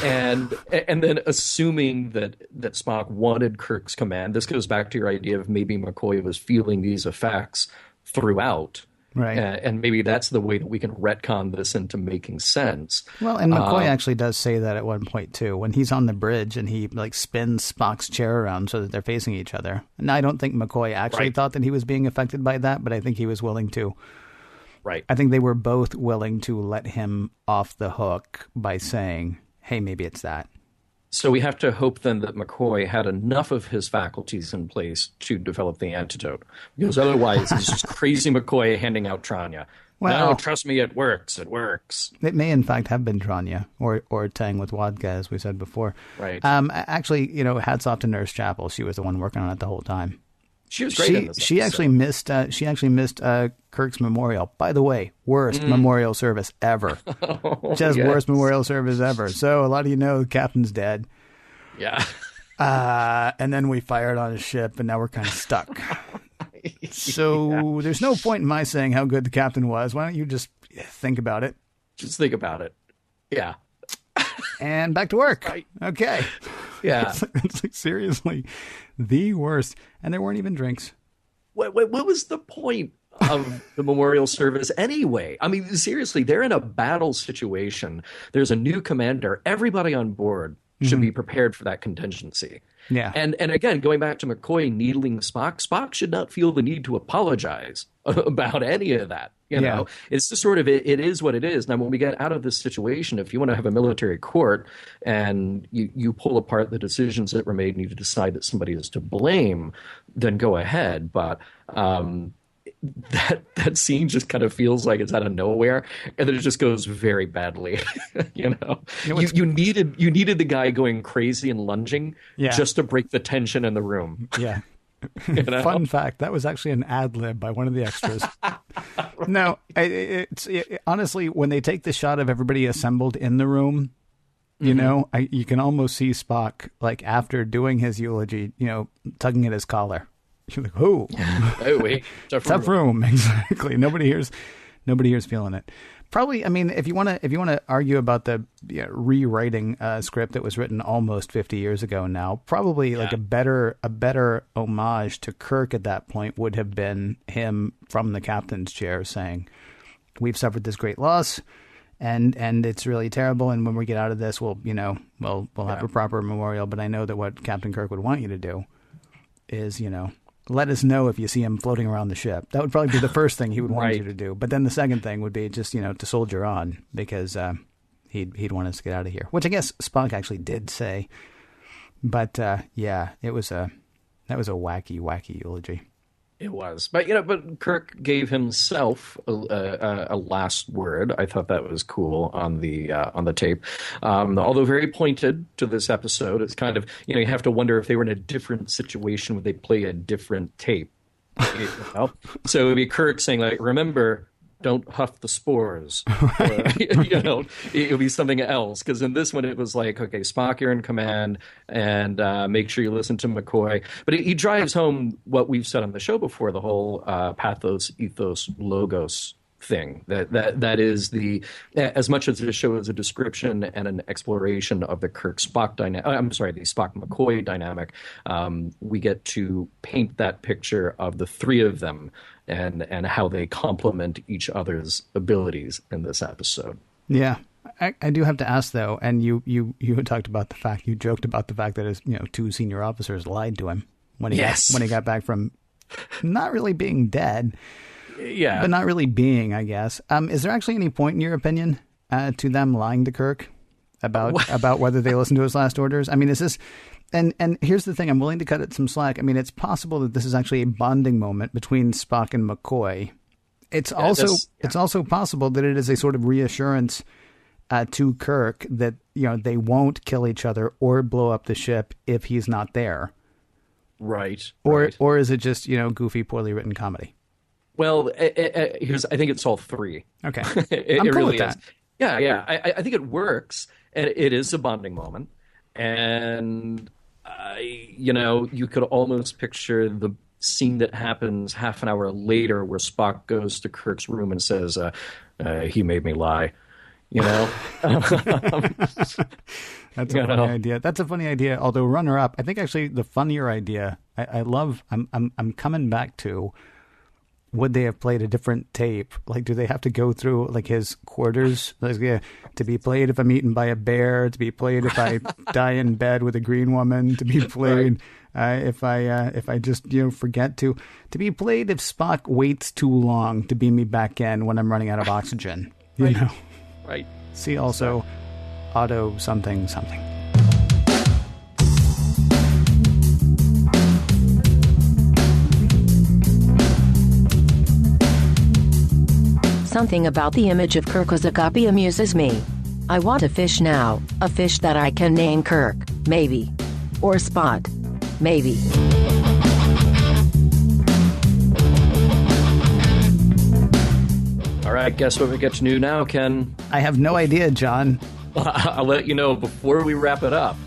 and then assuming that Spock wanted Kirk's command. This goes back to your idea of maybe McCoy was feeling these effects throughout. Right. And maybe that's the way that we can retcon this into making sense. Well, and McCoy actually does say that at one point, too, when he's on the bridge and he like spins Spock's chair around so that they're facing each other. Now, I don't think McCoy actually thought that he was being affected by that, but I think he was willing to. Right. I think they were both willing to let him off the hook by saying, hey, maybe it's that. So we have to hope then that McCoy had enough of his faculties in place to develop the antidote. Because otherwise, it's just crazy McCoy handing out Tranya. Well, no, trust me, it works. It works. It may, in fact, have been Tranya or Tang with Wadka, as we said before. Right. Actually, you know, hats off to Nurse Chapel. She was the one working on it the whole time. She was great in this She actually missed Kirk's memorial. By the way, worst memorial service ever. Worst memorial service ever. So a lot of you know the captain's dead. Yeah. And then we fired on his ship, and now we're kind of stuck. So there's no point in my saying how good the captain was. Why don't you just think about it? Just think about it. Yeah. And back to work. Right. Okay. Yeah. It's like seriously the worst. And there weren't even drinks. What was the point of the memorial service anyway? I mean, seriously, they're in a battle situation. There's a new commander. Everybody on board should be prepared for that contingency. Yeah. And again, going back to McCoy needling Spock should not feel the need to apologize about any of that. You know, it's just sort of, it is what it is. Now, when we get out of this situation, if you want to have a military court and you pull apart the decisions that were made and you decide that somebody is to blame, then go ahead. But that scene just kind of feels like it's out of nowhere, and then it just goes very badly. You know, you needed the guy going crazy and lunging just to break the tension in the room. Yeah. You know? Fun fact, that was actually an ad lib by one of the extras. Right. No, honestly, when they take the shot of everybody assembled in the room, you know, you can almost see Spock, like after doing his eulogy, you know, tugging at his collar. You're like, oh, oh wait, tough room. Exactly. Nobody here's feeling it. Probably, I mean, if you want to argue about the rewriting script that was written almost 50 years ago now, probably like a better homage to Kirk at that point would have been him from the captain's chair saying, "We've suffered this great loss, and it's really terrible. And when we get out of this, we'll have a proper memorial. But I know that what Captain Kirk would want you to do is, let us know if you see him floating around the ship." That would probably be the first thing he would want you to do. But then the second thing would be just, to soldier on, because he'd want us to get out of here, which I guess Spock actually did say. But that was a wacky eulogy. It was, but Kirk gave himself a last word. I thought that was cool on the tape. Although very pointed to this episode, it's kind of you have to wonder if they were in a different situation, would they play a different tape? So it'd be Kirk saying like, "Remember, don't huff the spores." Or, it would be something else. Because in this one, it was like, okay, Spock, you're in command, and make sure you listen to McCoy. But he drives home what we've said on the show before, the whole pathos, ethos, logos thing. That is the, as much as the show is a description and an exploration of the Kirk-Spock dynamic, the Spock-McCoy dynamic, we get to paint that picture of the three of them and how they complement each other's abilities in this episode. Yeah. I do have to ask, though, and you talked about the fact, you joked about the fact that his two senior officers lied to him when he got back from not really being dead. Yeah. But not really being, I guess. Is there actually any point, in your opinion, to them lying to Kirk about whether they listened to his last orders? I mean, is this... And here's the thing, I'm willing to cut it some slack. I mean, it's possible that this is actually a bonding moment between Spock and McCoy. It's also possible that it is a sort of reassurance to Kirk that, they won't kill each other or blow up the ship if he's not there. Right. Or is it just, goofy, poorly written comedy? Well, I think it's all three. Okay. it cool really with that. is. Yeah. I think it works, and it is a bonding moment. And, you could almost picture the scene that happens half an hour later where Spock goes to Kirk's room and says, he made me lie. That's a funny idea. That's a funny idea. Although runner up, I think actually the funnier idea I'm coming back to, would they have played a different tape? Like, do they have to go through like his quarters? Like, to be played if I'm eaten by a bear, to be played if I die in bed with a green woman, to be played if I just forget to be played if Spock waits too long to beam me back in when I'm running out of oxygen. Right. See also auto something. Something about the image of Kirk as a copy amuses me. I want a fish now, a fish that I can name Kirk, maybe. Or Spot, maybe. All right, guess what we get to do now, Ken? I have no idea, John. I'll let you know before we wrap it up.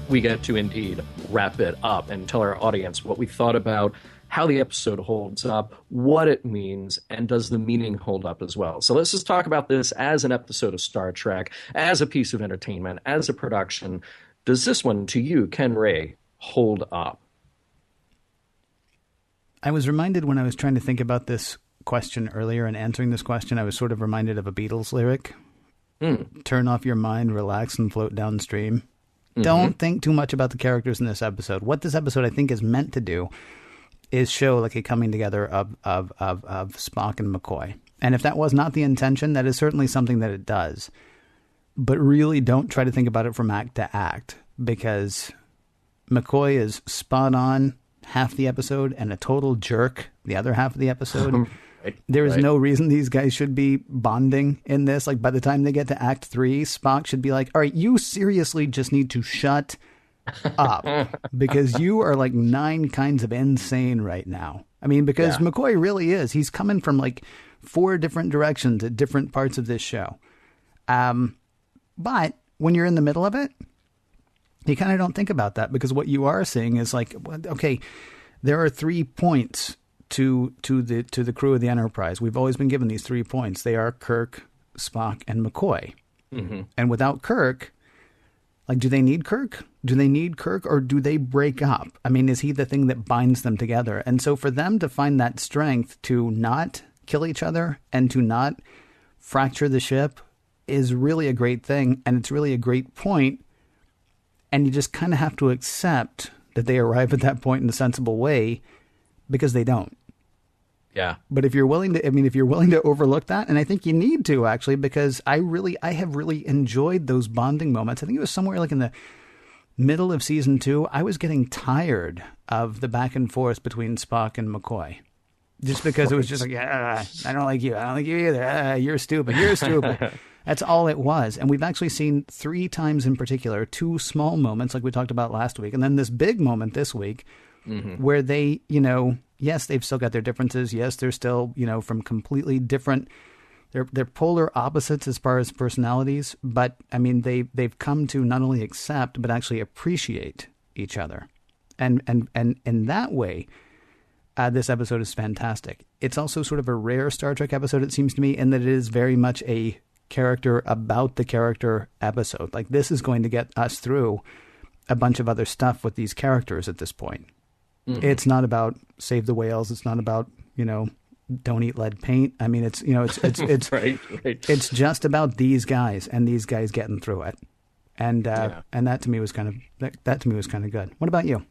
We get to indeed wrap it up and tell our audience what we thought about how the episode holds up, what it means, and does the meaning hold up as well. So let's just talk about this as an episode of Star Trek, as a piece of entertainment, as a production. Does this one, to you, Ken Ray, hold up? I was reminded when I was trying to think about this question earlier and answering this question, I was sort of reminded of a Beatles lyric. Turn off your mind, relax, and float downstream. Mm-hmm. Don't think too much about the characters in this episode. What this episode, I think, is meant to do is show like a coming together of Spock and McCoy. And if that was not the intention, that is certainly something that it does. But really don't try to think about it from act to act, because McCoy is spot on half the episode and a total jerk the other half of the episode. There is no reason these guys should be bonding in this. Like, by the time they get to Act 3, Spock should be like, all right, you seriously just need to shut up because you are like 9 kinds of insane right now. I mean, because McCoy really is. He's coming from like 4 different directions at different parts of this show. But when you're in the middle of it, you kind of don't think about that, because what you are seeing is like, okay, there are 3 points to the crew of the Enterprise. We've always been given these 3 points. They are Kirk, Spock and McCoy. Mm-hmm. And without Kirk, like, do they need Kirk? Do they need Kirk, or do they break up? I mean, is he the thing that binds them together? And so for them to find that strength to not kill each other and to not fracture the ship is really a great thing. And it's really a great point. And you just kind of have to accept that they arrive at that point in a sensible way, because they don't. Yeah. But if you're willing to overlook that, and I think you need to, actually, because I have really enjoyed those bonding moments. I think it was somewhere like in the middle of season 2, I was getting tired of the back and forth between Spock and McCoy. Just because it was just like, I don't like you. I don't like you either. You're stupid. You're stupid. That's all it was. And we've actually seen 3 times in particular, 2 small moments like we talked about last week, and then this big moment this week, where they, yes, they've still got their differences. Yes, they're still, from completely different, they're polar opposites as far as personalities. But I mean, they've come to not only accept, but actually appreciate each other. And in that way, this episode is fantastic. It's also sort of a rare Star Trek episode, it seems to me, in that it is very much a character about the character episode. Like, this is going to get us through a bunch of other stuff with these characters at this point. Mm-hmm. It's not about save the whales. It's not about, don't eat lead paint. I mean, it's right. It's just about these guys and these guys getting through it. And that to me was kind of good. What about you?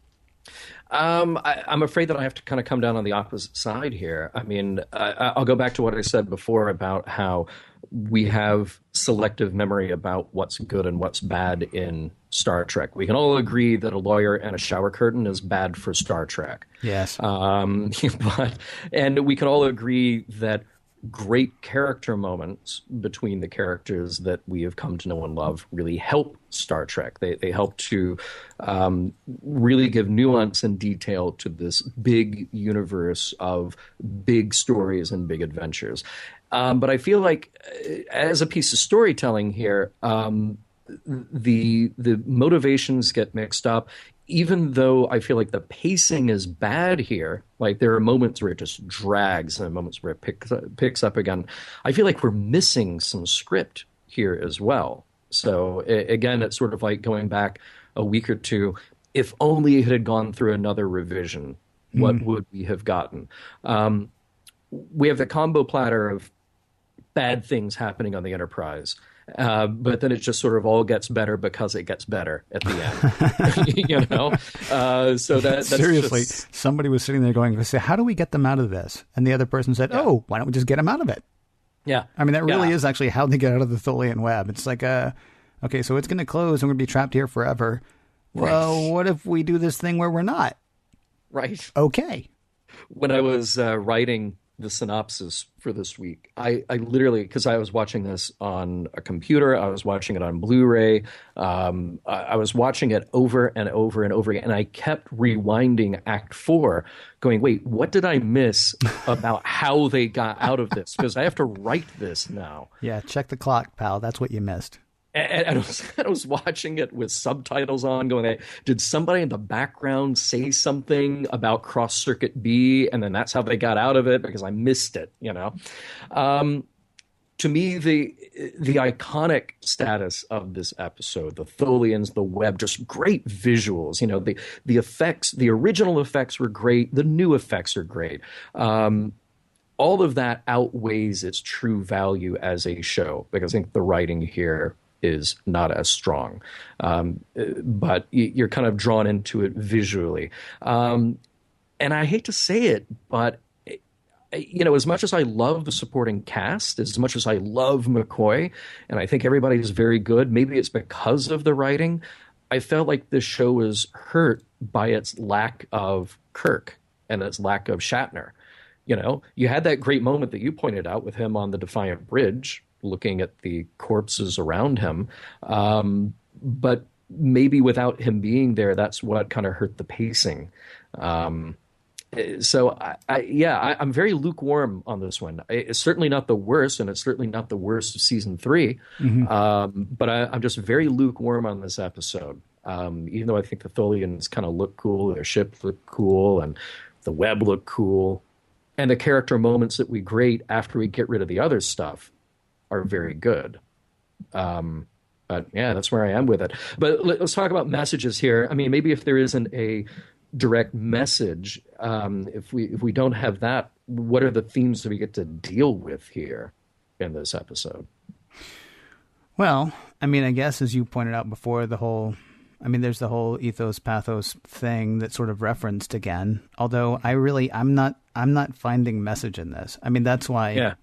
I'm afraid that I have to kind of come down on the opposite side here. I mean, I'll go back to what I said before about how we have selective memory about what's good and what's bad in Star Trek. We can all agree that a lawyer and a shower curtain is bad for Star Trek. Yes. And we can all agree that great character moments between the characters that we have come to know and love really help Star Trek. They help to really give nuance and detail to this big universe of big stories and big adventures. But I feel like as a piece of storytelling here, the motivations get mixed up. Even though I feel like the pacing is bad here, like there are moments where it just drags and moments where it picks up again, I feel like we're missing some script here as well. So again, it's sort of like going back a week or two. If only it had gone through another revision, what would we have gotten? We have the combo platter of bad things happening on the Enterprise. But then it just sort of all gets better because it gets better at the end, So that's seriously, just... somebody was sitting there going, "How do we get them out of this?" And the other person said, "Oh, why don't we just get them out of it?" Yeah, I mean that really is actually how they get out of the Tholian Web. It's like, okay, so it's going to close and we're going to be trapped here forever. Right. Well, what if we do this thing where we're not? Right. Okay. When I was writing the synopsis for this week, I literally, because I was watching this on a computer, I was watching it on Blu-ray, I was watching it over and over and over again, and I kept rewinding Act 4, going, wait, what did I miss about how they got out of this? Because I have to write this now. Yeah, check the clock, pal. That's what you missed. And I was watching it with subtitles on, going, did somebody in the background say something about Cross Circuit B, and then that's how they got out of it, because I missed it, To me, the iconic status of this episode, the Tholians, the web, just great visuals. The effects, the original effects were great. The new effects are great. All of that outweighs its true value as a show, because I think the writing here is not as strong, but you're kind of drawn into it visually. And I hate to say it, but as much as I love the supporting cast, as much as I love McCoy, and I think everybody is very good, maybe it's because of the writing, I felt like this show was hurt by its lack of Kirk and its lack of Shatner. You had that great moment that you pointed out with him on the Defiant Bridge, looking at the corpses around him. But maybe without him being there, that's what kind of hurt the pacing. So I'm very lukewarm on this one. It's certainly not the worst, and it's certainly not the worst of season 3. But I'm just very lukewarm on this episode. Even though I think the Tholians kind of look cool, their ship look cool, and the web look cool, and the character moments that we grate after we get rid of the other stuff are very good. But yeah, that's where I am with it. But let's talk about messages here. I mean, maybe if there isn't a direct message, if we don't have that, what are the themes that we get to deal with here in this episode? Well, I mean, I guess as you pointed out before, there's the whole ethos pathos thing that's sort of referenced again. Although I'm not finding message in this. I mean, that's why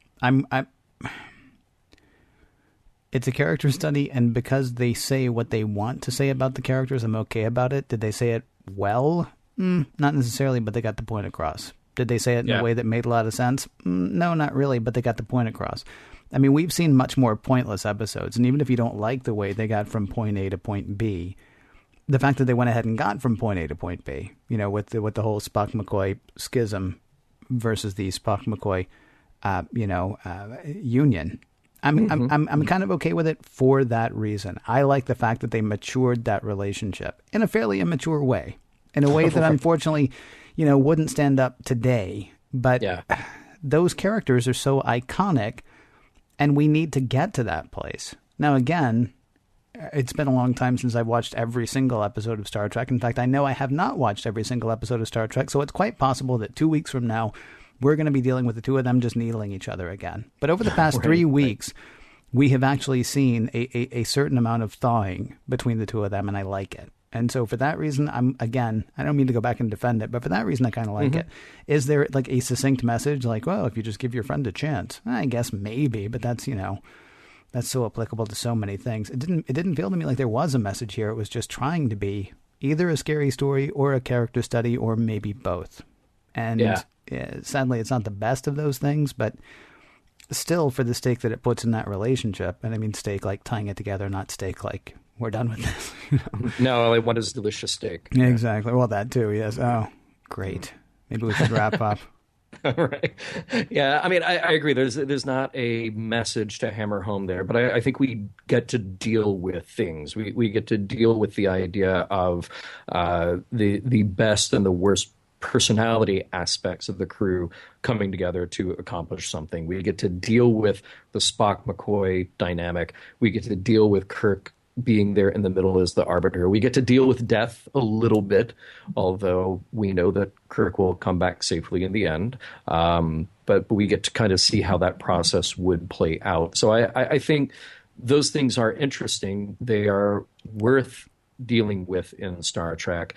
it's a character study, and because they say what they want to say about the characters, I'm okay about it. Did they say it well? Not necessarily, but they got the point across. Did they say it in a way that made a lot of sense? No, not really, but they got the point across. I mean, we've seen much more pointless episodes, and even if you don't like the way they got from point A to point B, the fact that they went ahead and got from point A to point B, with the whole Spock McCoy schism versus the Spock McCoy, union. I'm kind of okay with it for that reason. I like the fact that they matured that relationship in a fairly immature way, in a way that unfortunately, wouldn't stand up today. But those characters are so iconic, and we need to get to that place. Now, again, it's been a long time since I've watched every single episode of Star Trek. In fact, I know I have not watched every single episode of Star Trek, so it's quite possible that 2 weeks from now, we're going to be dealing with the two of them just needling each other again. But over the past 3 weeks, we have actually seen a certain amount of thawing between the two of them, and I like it. And so for that reason, I don't mean to go back and defend it, but for that reason, I kind of like it. Is there like a succinct message like, well, if you just give your friend a chance? I guess maybe, but that's so applicable to so many things. It didn't feel to me like there was a message here. It was just trying to be either a scary story or a character study, or maybe both. And sadly, it's not the best of those things, but still, for the stake that it puts in that relationship, and I mean steak like tying it together, not steak like we're done with this. No, like what is delicious steak? Yeah, exactly. Well, that too, yes. Oh, great. Maybe we should wrap up. Right. Yeah, I mean, I agree. There's not a message to hammer home there, but I think we get to deal with things. We get to deal with the idea of the best and the worst personality aspects of the crew coming together to accomplish something. We get to deal with the Spock-McCoy dynamic. We get to deal with Kirk being there in the middle as the arbiter. We get to deal with death a little bit, although we know that Kirk will come back safely in the end. But we get to kind of see how that process would play out. So I think those things are interesting. They are worth dealing with in Star Trek.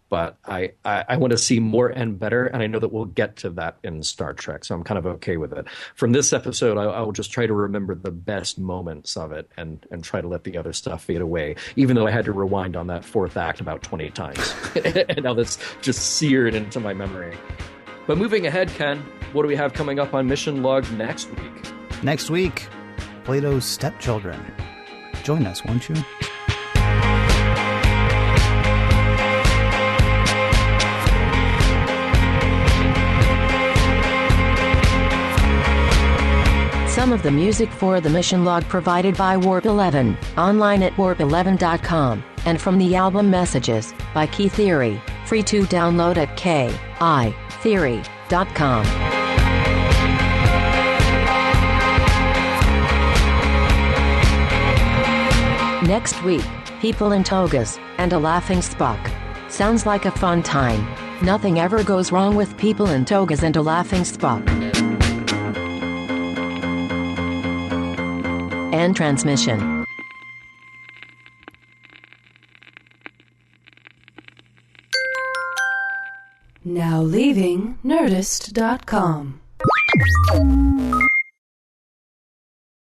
But I want to see more and better, and I know that we'll get to that in Star Trek, so I'm kind of okay with it. From this episode, I will just try to remember the best moments of it and try to let the other stuff fade away, even though I had to rewind on that fourth act about 20 times. And now that's just seared into my memory. But moving ahead, Ken, what do we have coming up on Mission Log next week? Next week, Plato's Stepchildren. Join us, won't you? Some of the music for the Mission Log provided by Warp 11, online at warp11.com, and from the album Messages by Key Theory, free to download at kitheory.com. Next week, people in togas and a laughing Spock. Sounds like a fun time. Nothing ever goes wrong with people in togas and a laughing Spock. End transmission. Now leaving Nerdist.com.